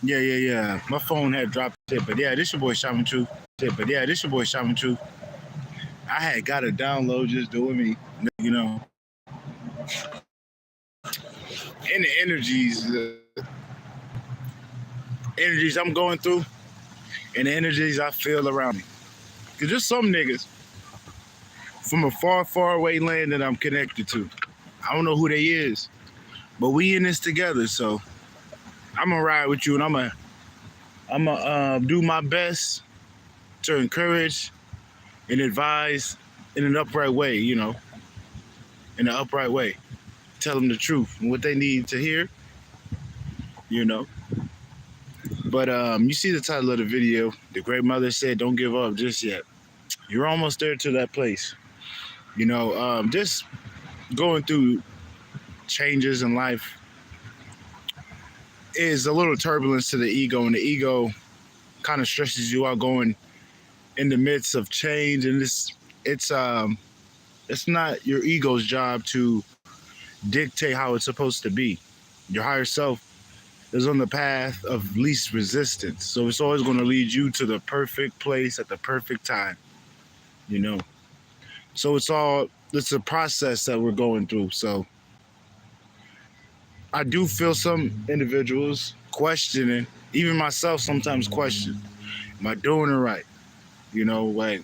Yeah. My phone had dropped it, but yeah, this your boy Shaman Truth. I had got a download just doing me, you know, and the energies I'm going through, and the energies I feel around me. Cause there's some niggas from a far away land that I'm connected to. I don't know who they is, but we in this together. So I'm gonna ride with you, and I'm gonna do my best to encourage and advise in an upright way, in an upright way. Tell them the truth and what they need to hear, you know. But you see the title of the video. The great mother said, "Don't give up just yet." You're almost there to that place. Just going through changes in life is a little turbulence to the ego, and the ego kind of stresses you out going in the midst of change. And it's not your ego's job to dictate how it's supposed to be. Your higher self is on the path of least resistance, so it's always going to lead you to the perfect place at the perfect time. So it's a process that we're going through. So I do feel some individuals questioning, even myself sometimes question, am I doing it right? Like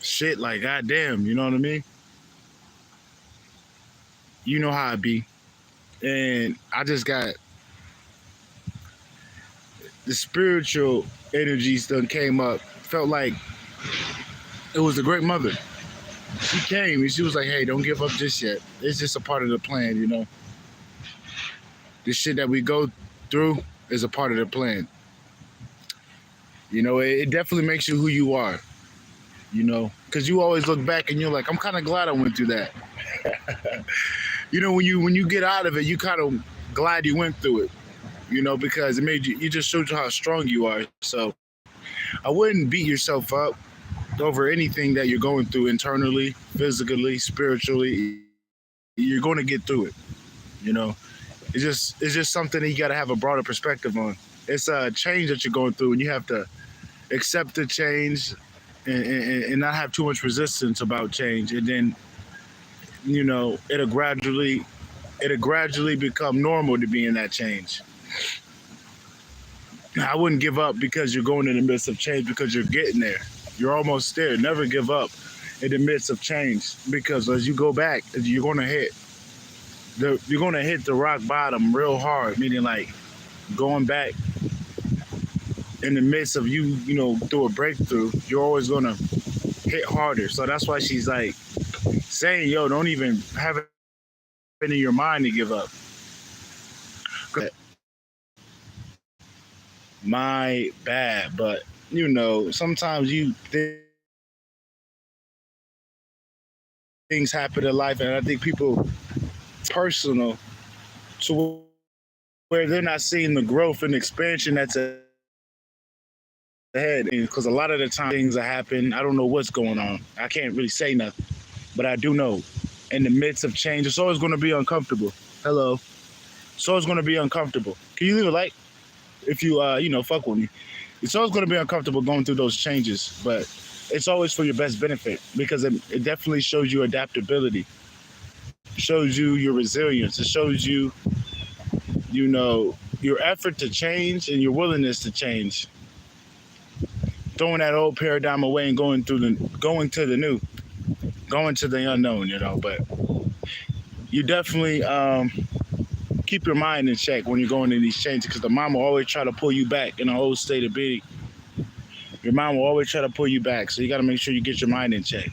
shit, like goddamn, you know what I mean? You know how I be. And I just got the spiritual energies that came up. Felt like it was the great mother. She came and she was like, hey, don't give up just yet. It's just a part of the plan. This shit that we go through is a part of the plan. It definitely makes you who you are, because you always look back and you're like, I'm kind of glad I went through that. When you get out of it, you kind of glad you went through it, because it made you just showed you how strong you are. So I wouldn't beat yourself up over anything that you're going through internally, physically, spiritually. You're going to get through it. It's just something that you got to have a broader perspective on. It's a change that you're going through, and you have to accept the change and not have too much resistance about change. And then, it'll gradually become normal to be in that change. I wouldn't give up because you're going in the midst of change, because you're getting there. You're almost there. Never give up in the midst of change, because as you go back, you're going to hit the rock bottom real hard, meaning like going back in the midst of you through a breakthrough, you're always going to hit harder. So that's why she's like saying, yo, don't even have it in your mind to give up. My bad, but sometimes things happen in life, and I think people personal to where they're not seeing the growth and expansion that's ahead. Because a lot of the time things that happen, I don't know what's going on. I can't really say nothing, but I do know in the midst of change, it's always going to be uncomfortable. Hello. It's always going to be uncomfortable. Can you leave a like if you, fuck with me? It's always going to be uncomfortable going through those changes, but it's always for your best benefit, because it definitely shows you adaptability. It shows you your resilience. It shows you, your effort to change and your willingness to change. Throwing that old paradigm away and going to the new, going to the unknown, But you definitely keep your mind in check when you're going in these changes, because the mom will always try to pull you back in a whole state of being. Your mom will always try to pull you back, so you got to make sure you get your mind in check,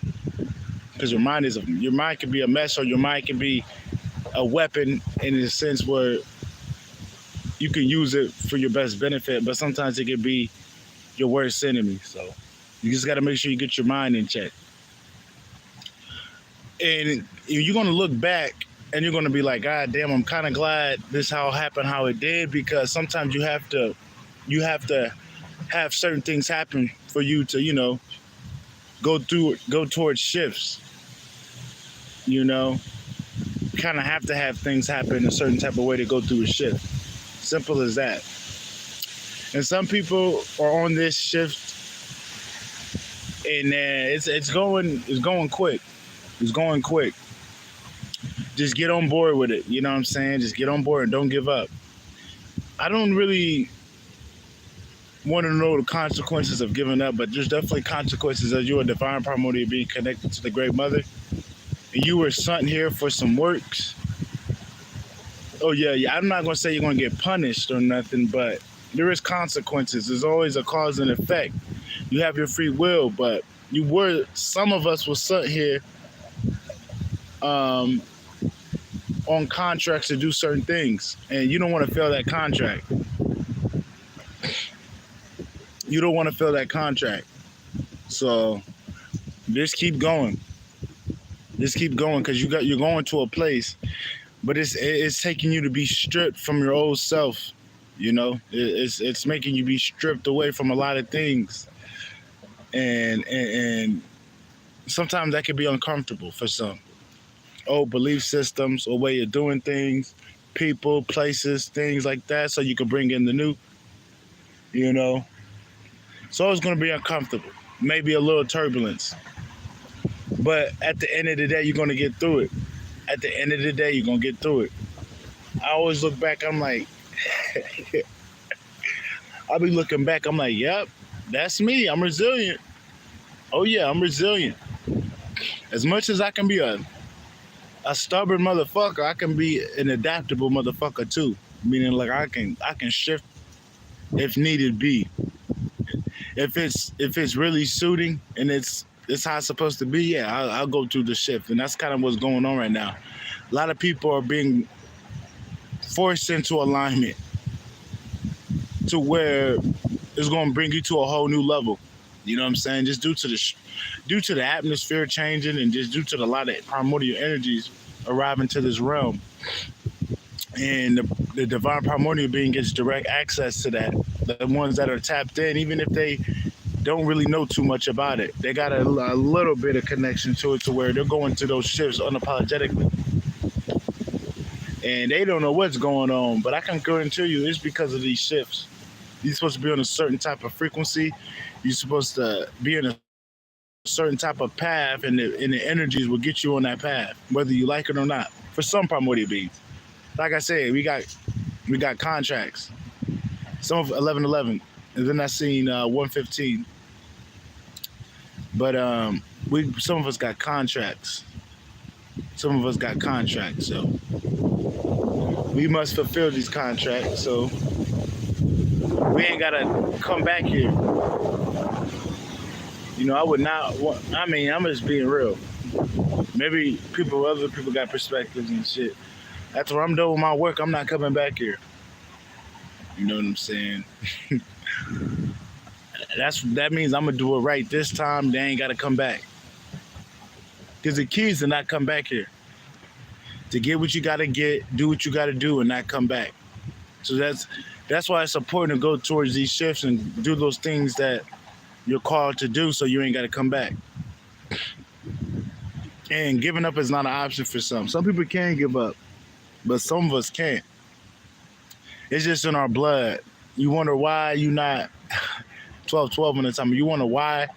because your mind can be a mess, or your mind can be a weapon in a sense where you can use it for your best benefit, but sometimes it can be your worst enemy. So you just got to make sure you get your mind in check. And you're going to look back and you're going to be like, God damn, I'm kind of glad this how happened how it did, because sometimes you have to have certain things happen for you to, go towards shifts. You kind of have to have things happen a certain type of way to go through a shift. Simple as that. And some people are on this shift, and it's going quick. It's going quick. Just get on board with it. You know what I'm saying? Just get on board and don't give up. I don't really want to know the consequences of giving up, but there's definitely consequences as you're a divine primordial being connected to the Great Mother. And you were sent here for some works. Oh yeah. I'm not gonna say you're gonna get punished or nothing, but there is consequences. There's always a cause and effect. You have your free will, but some of us were sent here um, on contracts to do certain things, and you don't want to fail that contract. You don't want to fail that contract. So just keep going. Just keep going, because you're going to a place, but it's taking you to be stripped from your old self. You know, it's making you be stripped away from a lot of things, and sometimes that can be uncomfortable for some. Old belief systems or way of doing things, people, places, things like that, so you can bring in the new. You know, so it's going to be uncomfortable, maybe a little turbulence, but at the end of the day, you're going to get through it. At the end of the day, you're going to get through it. I always look back, I'm like, I'll be looking back, I'm like, yep, that's me. I'm resilient. Oh yeah, I'm resilient. As much as I can be a stubborn motherfucker, I can be an adaptable motherfucker too. Meaning, like, I can shift if needed be. If it's really suiting and it's how it's supposed to be, yeah, I'll go through the shift. And that's kind of what's going on right now. A lot of people are being forced into alignment to where it's going to bring you to a whole new level. You know what I'm saying? Just due to the atmosphere changing, and just due to a lot of primordial energies arriving to this realm. And the divine primordial being gets direct access to that. The ones that are tapped in, even if they don't really know too much about it, they got a little bit of connection to it, to where they're going to those shifts unapologetically. And they don't know what's going on, but I can guarantee you it's because of these shifts. You're supposed to be on a certain type of frequency. You're supposed to be in a certain type of path, and the energies will get you on that path, whether you like it or not. For some primordial beings, like I said, we got contracts. Some of 1111, and then I seen 115. But some of us got contracts. Some of us got contracts, so we must fulfill these contracts. So we ain't gotta come back here. You know, I would not want. I mean, I'm just being real. Maybe other people got perspectives and shit. After I'm done with my work, I'm not coming back here. You know what I'm saying? That means I'm gonna do it right this time. They ain't gotta come back. Because the key is to not come back here. To get what you gotta get, do what you gotta do, and not come back. So that's why it's important to go towards these shifts and do those things that you're called to do, so you ain't gotta come back. And giving up is not an option for some. Some people can give up, but some of us can't. It's just in our blood. You wonder why you not 12-12 in the time. You wonder why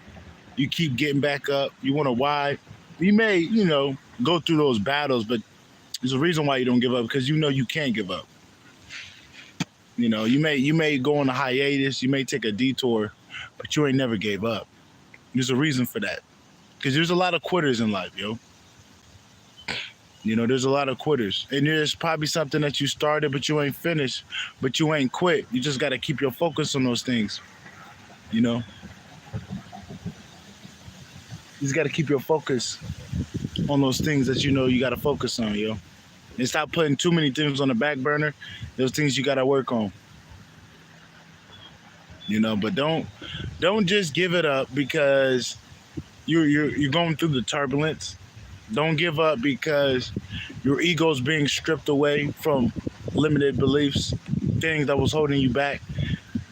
you keep getting back up. You wonder why you may, go through those battles, but there's a reason why you don't give up, because you know you can't give up. You know, you may go on a hiatus, you may take a detour, but you ain't never gave up. There's a reason for that. Because there's a lot of quitters in life, yo. You know, there's a lot of quitters. And there's probably something that you started, but you ain't finished, but you ain't quit. You just got to keep your focus on those things, you know? You just got to keep your focus on those things that you got to focus on, yo. And stop putting too many things on the back burner. Those things you got to work on. You know, but don't just give it up because you're going through the turbulence. Don't give up because your ego's being stripped away from limited beliefs, things that was holding you back.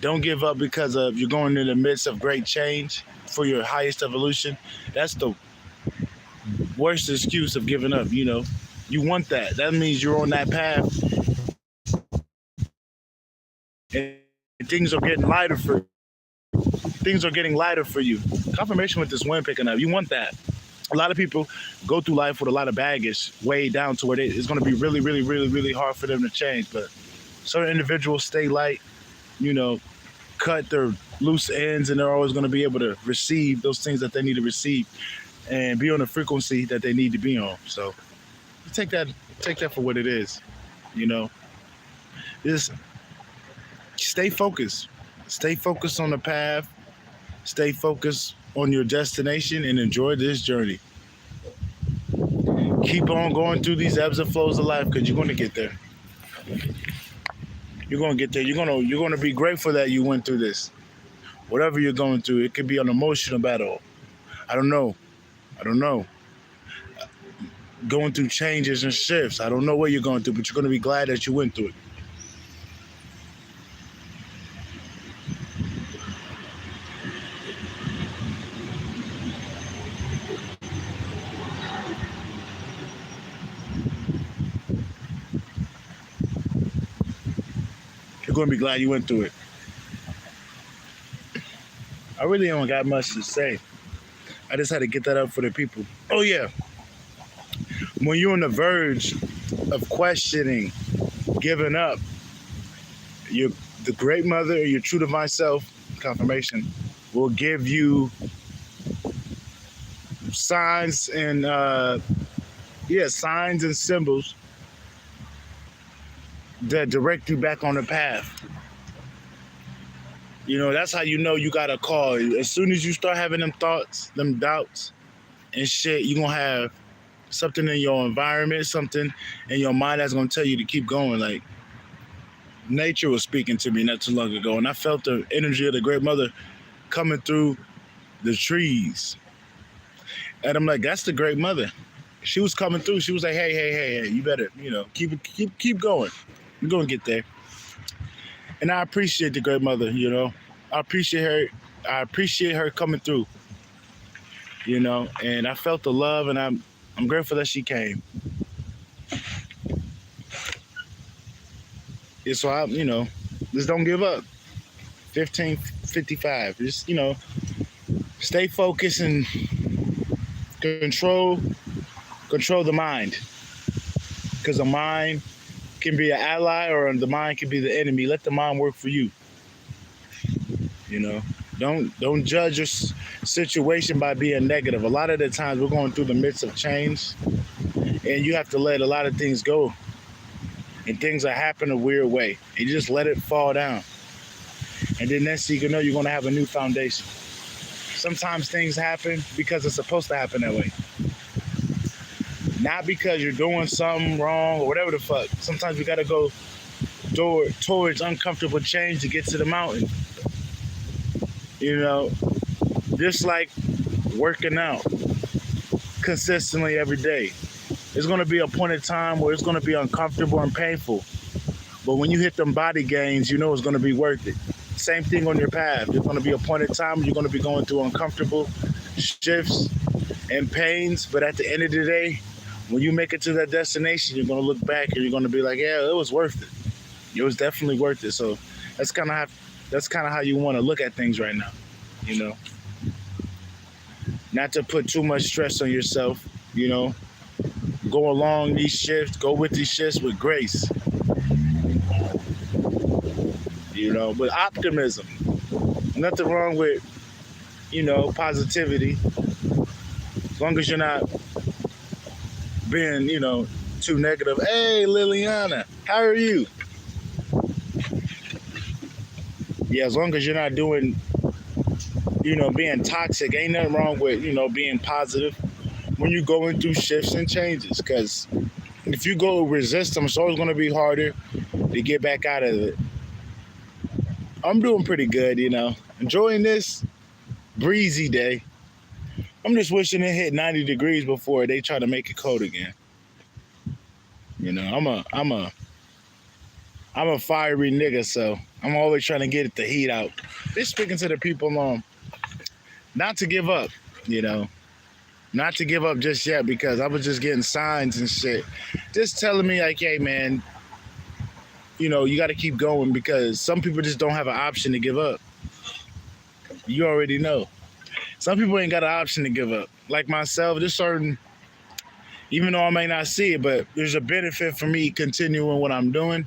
Don't give up because of you're going in the midst of great change for your highest evolution. That's the worst excuse of giving up, You want that. That means you're on that path. and things are getting lighter for things are getting lighter for you. Confirmation with this wind picking up. You want that. A lot of people go through life with a lot of baggage weighed down to where it's going to be really, really, really, really hard for them to change. But certain individuals stay light, you know, cut their loose ends, and they're always going to be able to receive those things that they need to receive and be on the frequency that they need to be on. So take that for what it is. You know, just stay focused. Stay focused on the path. Stay focused on your destination and enjoy this journey. Keep on going through these ebbs and flows of life because you're going to get there. You're going to get there. You're going to be grateful that you went through this. Whatever you're going through, it could be an emotional battle. I don't know. I don't know. Going through changes and shifts. I don't know what you're going through, but you're going to be glad that you went through it. You're going to be glad you went through it. I really don't got much to say. I just had to get that up for the people. Oh, yeah. When you're on the verge of questioning, giving up, the great mother or your true divine self, confirmation, will give you signs and signs and symbols that direct you back on the path. You know, that's how you know you got a call. As soon as you start having them thoughts, them doubts and shit, you're going to have something in your environment, something in your mind that's going to tell you to keep going. Like, nature was speaking to me not too long ago, and I felt the energy of the great mother coming through the trees. And I'm like, that's the great mother. She was coming through. She was like, hey, you better, keep going. You're going to get there. And I appreciate the great mother, I appreciate her coming through, and I felt the love, and I'm grateful that she came. Yeah, so just don't give up. 15:55. Just, stay focused and control the mind. Because the mind can be an ally or the mind can be the enemy. Let the mind work for you. Don't judge your situation by being negative. A lot of the times we're going through the midst of change, and you have to let a lot of things go, and things are happening a weird way. You just let it fall down, and then next thing you know, you're going to have a new foundation. Sometimes things happen because it's supposed to happen that way, not because you're doing something wrong or whatever the fuck. Sometimes we got to go towards uncomfortable change to get to the mountain. Just like working out consistently every day. There's going to be a point in time where it's going to be uncomfortable and painful. But when you hit them body gains, it's going to be worth it. Same thing on your path. There's going to be a point in time where you're going to be going through uncomfortable shifts and pains. But at the end of the day, when you make it to that destination, you're going to look back and you're going to be like, yeah, it was worth it. It was definitely worth it. So that's kind of how you want to look at things right now, Not to put too much stress on yourself, Go along these shifts, go with these shifts with grace, with optimism. Nothing wrong with, positivity. As long as you're not being, too negative. Hey, Liliana, how are you? Yeah, as long as you're not doing, being toxic, ain't nothing wrong with, being positive when you're going through shifts and changes. Because if you go resist them, it's always going to be harder to get back out of it. I'm doing pretty good, enjoying this breezy day. I'm just wishing it hit 90 degrees before they try to make it cold again. I'm a fiery nigga, so I'm always trying to get the heat out. Just speaking to the people not to give up, not to give up just yet, because I was just getting signs and shit. Just telling me like, hey man, you got to keep going because some people just don't have an option to give up. You already know. Some people ain't got an option to give up. Like myself, there's certain, even though I may not see it, but there's a benefit for me continuing what I'm doing,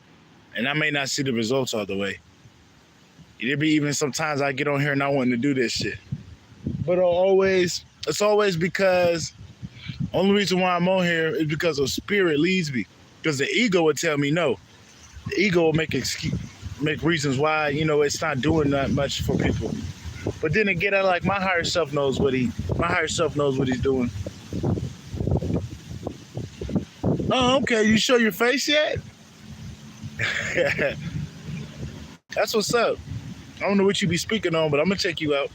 and I may not see the results all the way. There be even sometimes I get on here and I want to do this shit. But it's always because, only reason why I'm on here is because of spirit leads me. Because the ego would tell me no. The ego will make reasons why, it's not doing that much for people. But then again, my higher self knows what he's doing. Oh, okay. You show your face yet? That's what's up. I don't know what you be speaking on, but I'm gonna check you out.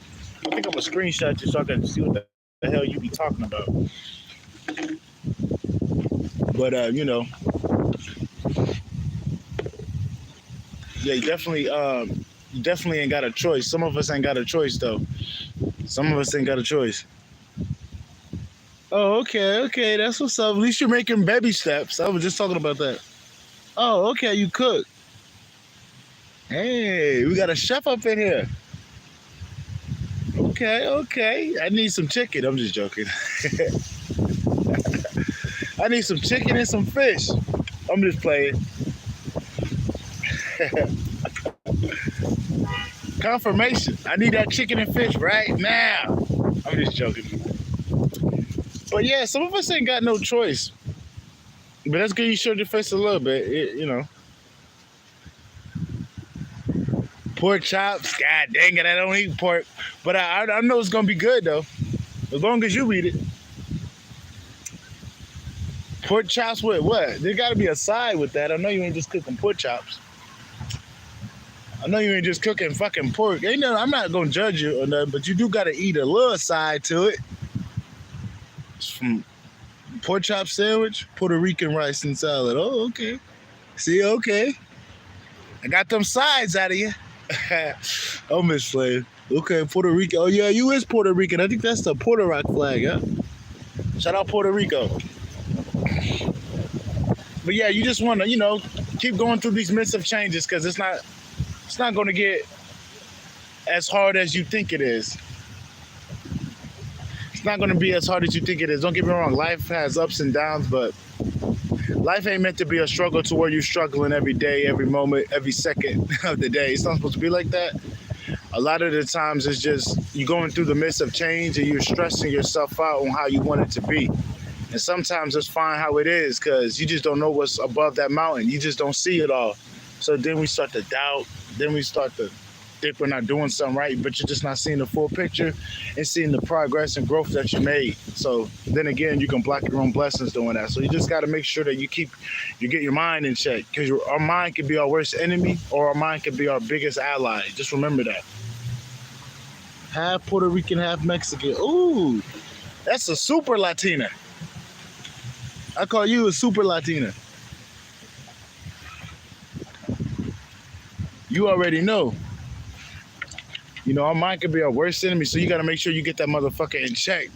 I think I'm gonna screenshot you so I can see what the hell you be talking about. But yeah, you definitely ain't got a choice. Some of us ain't got a choice though. Some of us ain't got a choice. Oh, okay, that's what's up. At least you're making baby steps. I was just talking about that. Oh, okay, you cook. Hey, we got a chef up in here. Okay. I need some chicken. I'm just joking. I need some chicken and some fish. I'm just playing. Confirmation. I need that chicken and fish right now. I'm just joking. But yeah, some of us ain't got no choice. But that's good you showed your face a little bit, Pork chops, god dang it, I don't eat pork. But I know it's gonna be good though. As long as you eat it. Pork chops with what? There gotta be a side with that. I know you ain't just cooking pork chops. I know you ain't just cooking fucking pork. I'm not gonna judge you or nothing, but you do gotta eat a little side to it. It's from pork chop sandwich, Puerto Rican rice and salad. Oh, okay. See, okay. I got them sides out of you. I'm misled. Okay, Puerto Rico. Oh yeah, you is Puerto Rican. I think that's the Puerto Rock flag, huh? Shout out Puerto Rico. But yeah, you just want to, keep going through these midst of changes because it's not going to get as hard as you think it is. It's not going to be as hard as you think it is. Don't get me wrong. Life has ups and downs, but life ain't meant to be a struggle to where you're struggling every day, every moment, every second of the day. It's not supposed to be like that. A lot of the times it's just you going through the midst of change and you're stressing yourself out on how you want it to be. And sometimes it's fine how it is because you just don't know what's above that mountain. You just don't see it all. So then we start to doubt. Then we start to think we're not doing something right, but you're just not seeing the full picture and seeing the progress and growth that you made. So then again, you can block your own blessings doing that. So you just got to make sure that you get your mind in check because our mind can be our worst enemy or our mind can be our biggest ally. Just remember that. Half Puerto Rican, half Mexican. Ooh, that's a super Latina. I call you a super Latina. You already know. Our mind could be our worst enemy, so you got to make sure you get that motherfucker in check.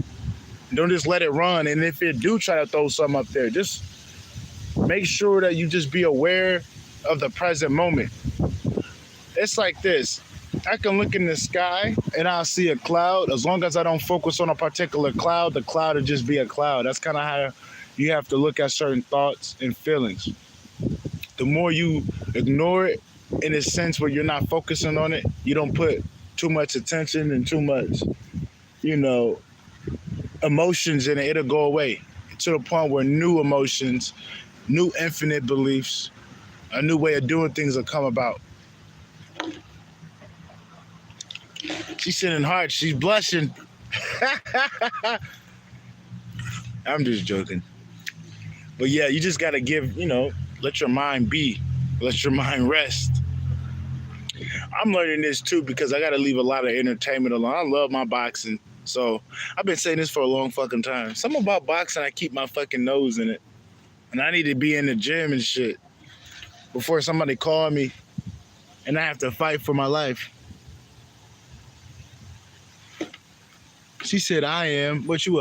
Don't just let it run. And if it do try to throw something up there, just make sure that you just be aware of the present moment. It's like this. I can look in the sky and I'll see a cloud. As long as I don't focus on a particular cloud, the cloud will just be a cloud. That's kind of how you have to look at certain thoughts and feelings. The more you ignore it in a sense where you're not focusing on it, you don't put too much attention and too much, emotions in it, it'll go away to the point where new emotions, new infinite beliefs, a new way of doing things will come about. She's sending hearts. She's blushing. I'm just joking. But yeah, you just got to let your mind be. Let your mind rest. I'm learning this too because I got to leave a lot of entertainment alone. I love my boxing. So I've been saying this for a long fucking time. Something about boxing, I keep my fucking nose in it. And I need to be in the gym and shit before somebody call me and I have to fight for my life. She said, I am. What you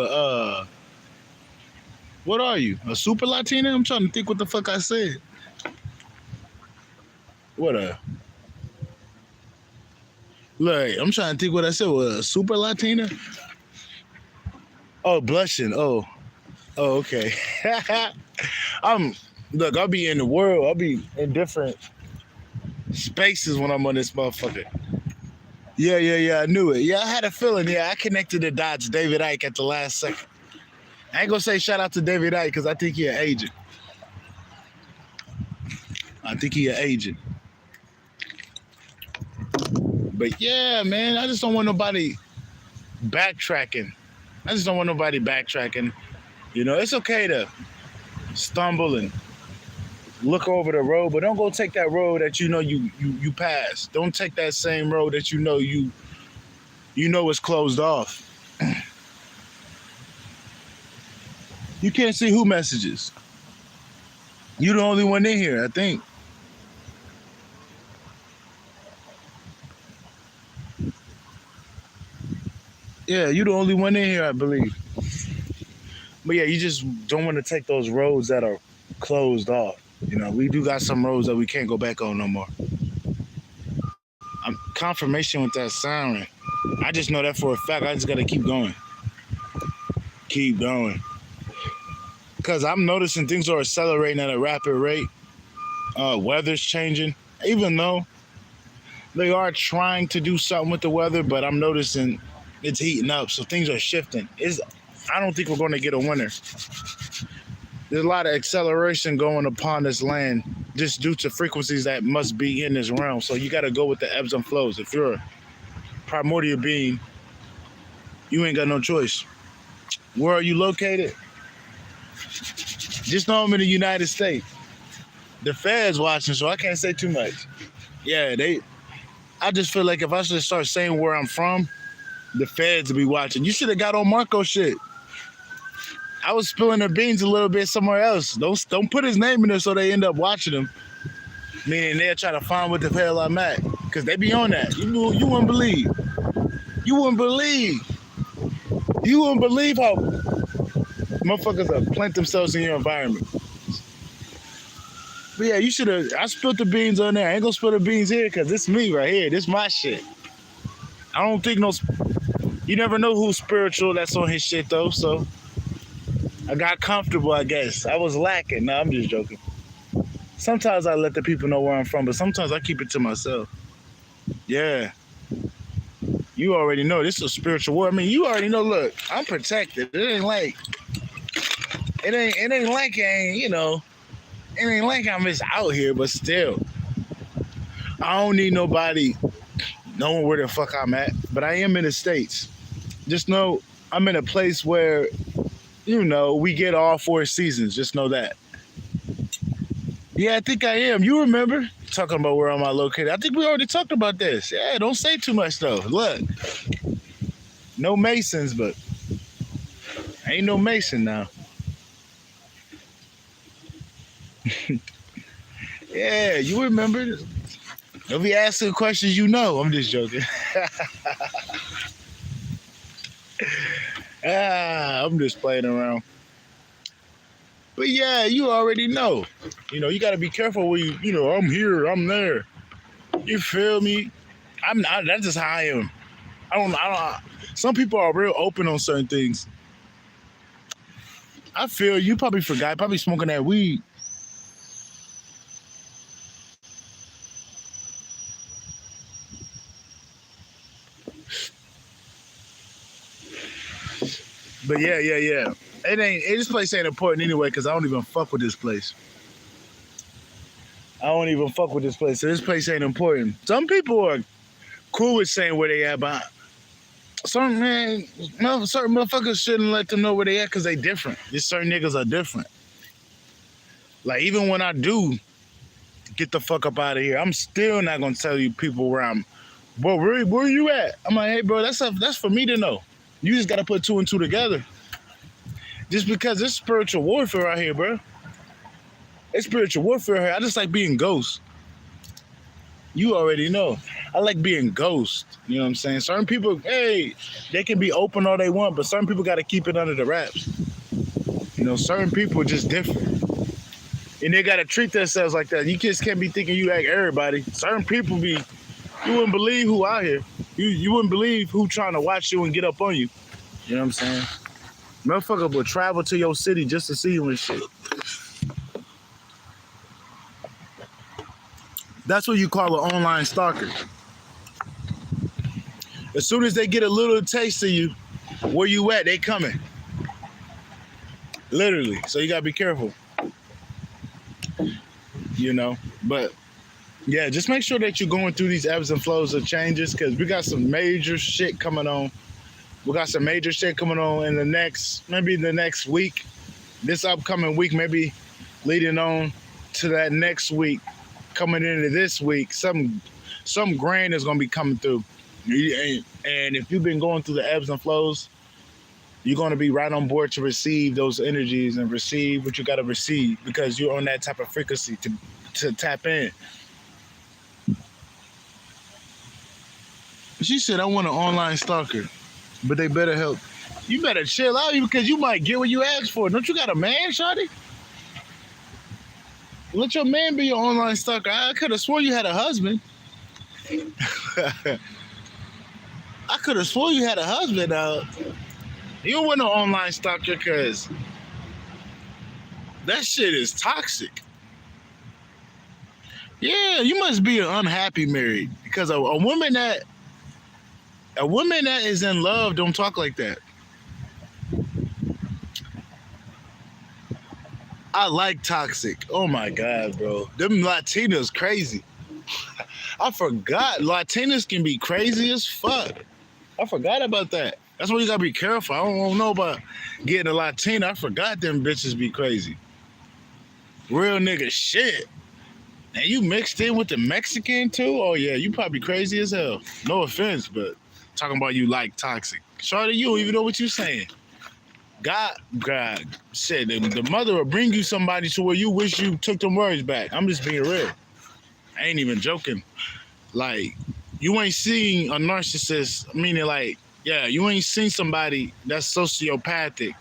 what are you? A super Latina? I'm trying to think what the fuck I said. What a look. I'm trying to think what I said. What a super Latina? Oh, blushing. Oh, okay. I'm look. I'll be in the world. I'll be in different spaces when I'm on this motherfucker. Yeah. I knew it. Yeah, I had a feeling. Yeah, I connected the dots. David Icke at the last second. I ain't gonna say shout out to David Icke because I think he an agent. I think he an agent. But yeah, man, I just don't want nobody backtracking. I just don't want nobody backtracking. You know, it's okay to stumble and look over the road, but don't go take that road that you know you passed. Don't take that same road that you know is closed off. You can't see who messages. You the only one in here, I think. Yeah, you the only one in here, I believe. But yeah, you just don't want to take those roads that are closed off. You know, we do got some roads that we can't go back on no more. I'm confirmation with that siren. I just know that for a fact. I just gotta keep going. Keep going. Because I'm noticing things are accelerating at a rapid rate. Weather's changing. Even though they are trying to do something with the weather, but I'm noticing it's heating up. So things are shifting. I don't think we're going to get a winter. There's a lot of acceleration going upon this land just due to frequencies that must be in this realm. So you got to go with the ebbs and flows. If you're a primordial being, you ain't got no choice. Where are you located? Just know I'm in the United States. The Fed's watching, so I can't say too much. Yeah, I just feel like if I should start saying where I'm from, the Feds will be watching. You should have got on Marco shit. I was spilling the beans a little bit somewhere else. Don't put his name in there so they end up watching him. Meaning they'll try to find what the hell I'm at. Because they be on that. You wouldn't believe. You wouldn't believe. You wouldn't believe how motherfuckers have plant themselves in your environment. But yeah, you should have. I spilled the beans on there. I ain't gonna spill the beans here because this me right here. This my shit. I don't think you never know who's spiritual that's on his shit though, so I got comfortable, I guess. I was lacking. No, I'm just joking. Sometimes I let the people know where I'm from, but sometimes I keep it to myself. Yeah. You already know this is a spiritual war. I mean, you already know, look, I'm protected. It ain't like I'm just out here, but still. I don't need nobody knowing where the fuck I'm at, but I am in the States. Just know I'm in a place where, we get all 4 seasons. Just know that. Yeah, I think I am. You remember talking about where am I located? I think we already talked about this. Yeah, don't say too much though. Look, no Masons, but I ain't no Mason now. Yeah, you remember. Don't be asking questions you know. I'm just joking. I'm just playing around. But yeah, you already know. You got to be careful when I'm here, I'm there. You feel me? That's just how I am. I don't. Some people are real open on certain things. I feel you probably forgot, probably smoking that weed. But yeah. This place ain't important anyway because I don't even fuck with this place. I don't even fuck with this place. So this place ain't important. Some people are cool with saying where they at, but certain motherfuckers shouldn't let them know where they at because they different. These certain niggas are different. Like even when I do get the fuck up out of here, I'm still not gonna tell you people where I'm. Bro, where you at? I'm like, hey, bro, that's for me to know. You just gotta put 2 and 2 together. Just because it's spiritual warfare out here, bro. It's spiritual warfare here. I just like being ghost. You already know. I like being ghost. You know what I'm saying? Certain people, hey, they can be open all they want, but certain people got to keep it under the wraps. Certain people are just different. And they gotta treat themselves like that. You just can't be thinking you like everybody. Certain people be, you wouldn't believe who out here. You wouldn't believe who trying to watch you and get up on you. You know what I'm saying? Motherfucker will travel to your city just to see you and shit. That's what you call an online stalker. As soon as they get a little taste of you, where you at, they coming. Literally. So you gotta be careful. You know? But yeah, just make sure that you're going through these ebbs and flows of changes, because we got some major shit coming on. We got some major shit coming on in maybe the next week, this upcoming week, maybe leading on to that next week, coming into this week. Some grand is gonna be coming through. And if you've been going through the ebbs and flows, you're gonna be right on board to receive those energies and receive what you gotta receive, because you're on that type of frequency to tap in. She said, I want an online stalker, but they better help. You better chill out, because you might get what you asked for. Don't you got a man, shawty? Let your man be your online stalker. I could have swore you had a husband. I could have swore you had a husband. You don't want no online stalker, because that shit is toxic. Yeah, you must be an unhappy married, because a woman that is in love don't talk like that. I like toxic. Oh my God, bro. Them Latinas crazy. I forgot. Latinas can be crazy as fuck. I forgot about that. That's why you gotta be careful. I don't know about getting a Latina. I forgot them bitches be crazy. Real nigga shit. And you mixed in with the Mexican too? Oh yeah, you probably crazy as hell. No offense, but talking about you like toxic. Shorty, you don't even know what you're saying. God, shit, the mother will bring you somebody to where you wish you took them words back. I'm just being real. I ain't even joking. Like, you ain't seen a narcissist, meaning like, yeah, you ain't seen somebody that's sociopathic.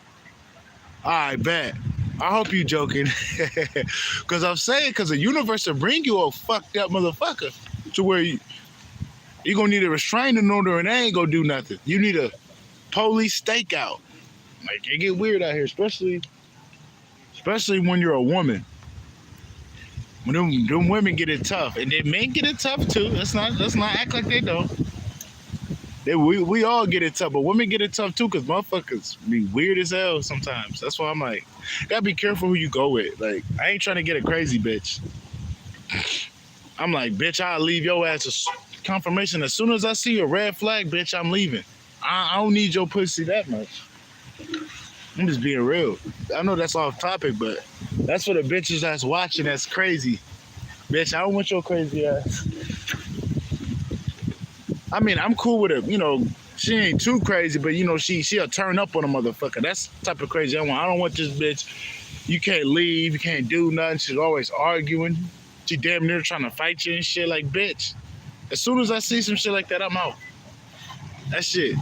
All right, bet. I hope you joking. Because I'm saying, because the universe will bring you a fucked up motherfucker to where you're going to need a restraining order and they ain't going to do nothing. You need a police stakeout. Like, it get weird out here, especially when you're a woman. When them women get it tough, and then men get it tough too. Let's not act like they don't. We all get it tough, but women get it tough too, because motherfuckers be weird as hell sometimes. That's why I'm like, gotta be careful who you go with. Like, I ain't trying to get a crazy bitch. I'm like, bitch, I'll leave your ass a confirmation as soon as I see a red flag, bitch. I'm leaving. I don't need your pussy that much. I'm just being real. I know that's off topic, but that's for the bitches that's watching that's crazy. Bitch, I don't want your crazy ass. I mean, I'm cool with her. You know, she ain't too crazy, but, you know, she'll turn up on a motherfucker. That's the type of crazy I want. I don't want this bitch. You can't leave. You can't do nothing. She's always arguing. She damn near trying to fight you and shit. Like, bitch, as soon as I see some shit like that, I'm out. That shit.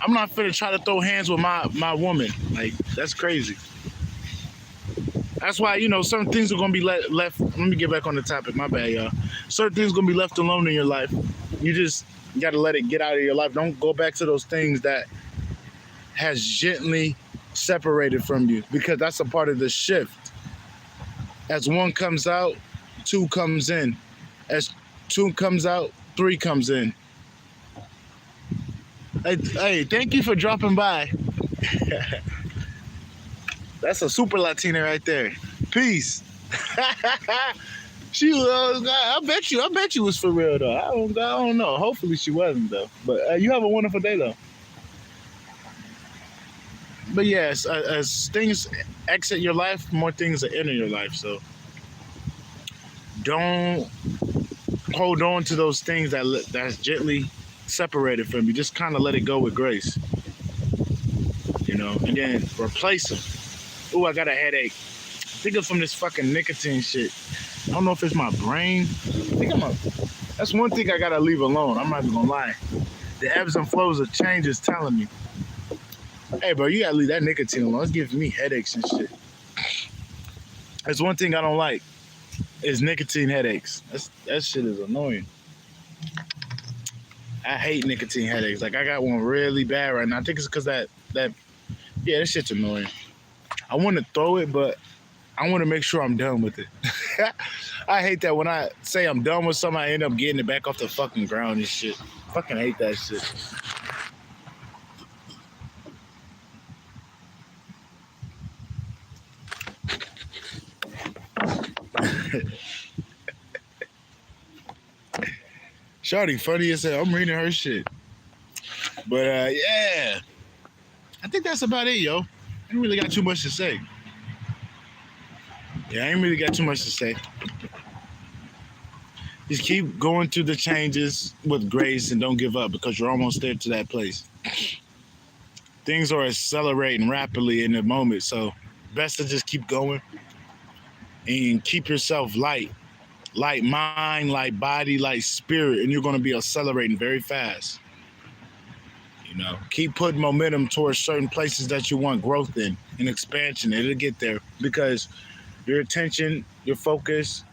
I'm not finna try to throw hands with my woman. Like, that's crazy. That's why, you know, certain things are gonna be left. Let me get back on the topic. My bad, y'all. Certain things are gonna be left alone in your life. You just gotta let it get out of your life. Don't go back to those things that has gently separated from you, because that's a part of the shift. As one comes out, two comes in. As two comes out, three comes in. Hey, thank you for dropping by. That's a super Latina right there. Peace. She was. I bet you was for real though. I don't know. Hopefully she wasn't though. But you have a wonderful day though. But yes, as things exit your life, more things enter your life. So don't hold on to those things that's gently separated from you. Just kind of let it go with grace, you know, and then replace them. Ooh, I got a headache. I think it's from this fucking nicotine shit. I don't know if it's my brain. That's one thing I gotta leave alone. I'm not even gonna lie. The ebbs and flows of change is telling me, hey bro, you gotta leave that nicotine alone. It's giving me headaches and shit. That's one thing I don't like is nicotine headaches. That shit is annoying. I hate nicotine headaches. Like I got one really bad right now. I think it's because that yeah, that shit's annoying. I want to throw it, but I want to make sure I'm done with it. I hate that when I say I'm done with something, I end up getting it back off the fucking ground and shit. Fucking hate that shit. Shawty funny as hell. I'm reading her shit. But yeah, I think that's about it, yo. I ain't really got too much to say. Yeah, I ain't really got too much to say. Just keep going through the changes with grace and don't give up because you're almost there to that place. Things are accelerating rapidly in the moment, so best to just keep going and keep yourself light. Light mind, light body, light spirit, and you're going to be accelerating very fast. You know, keep putting momentum towards certain places that you want growth in and expansion. It'll get there because your attention, your focus,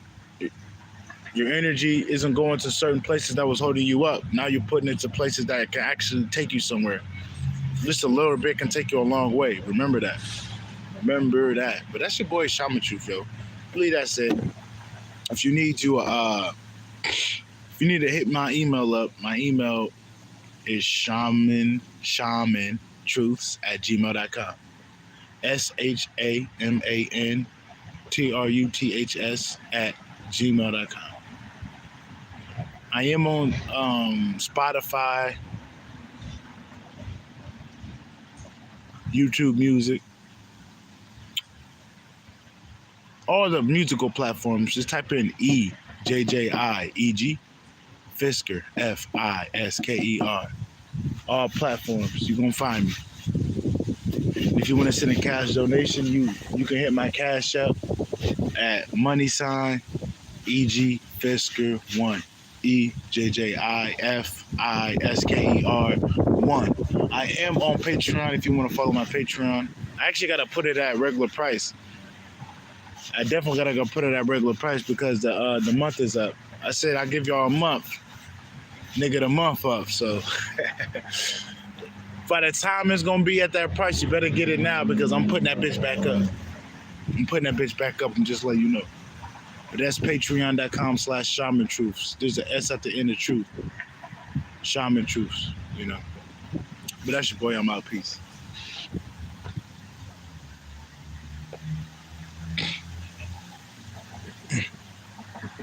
your energy isn't going to certain places that was holding you up. Now you're putting it to places that can actually take you somewhere. Just a little bit can take you a long way. Remember that. Remember that. But that's your boy Shaman Truth, yo. I believe that's it. If you need to hit my email up, my email is shamanTruths@gmail.com. SHAMANTRUTHS@gmail.com. I am on Spotify, YouTube Music, all the musical platforms. Just type in EJJIEG Fisker FISKER. All platforms. You're gonna find me. If you want to send a cash donation, you can hit my cash app at money sign EG Fisker 1. EJJIFISKER 1. I am on Patreon if you want to follow my Patreon. I actually gotta put it at regular price. I definitely gotta go put it at regular price because the month is up. I said I'll give y'all a month. Nigga, the month up. So by the time it's gonna be at that price, you better get it now because I'm putting that bitch back up. I'm putting that bitch back up and just let you know. But that's patreon.com/Shaman Truths. There's an S at the end of truth. Shaman Truths, you know. But that's your boy. I'm out. Peace.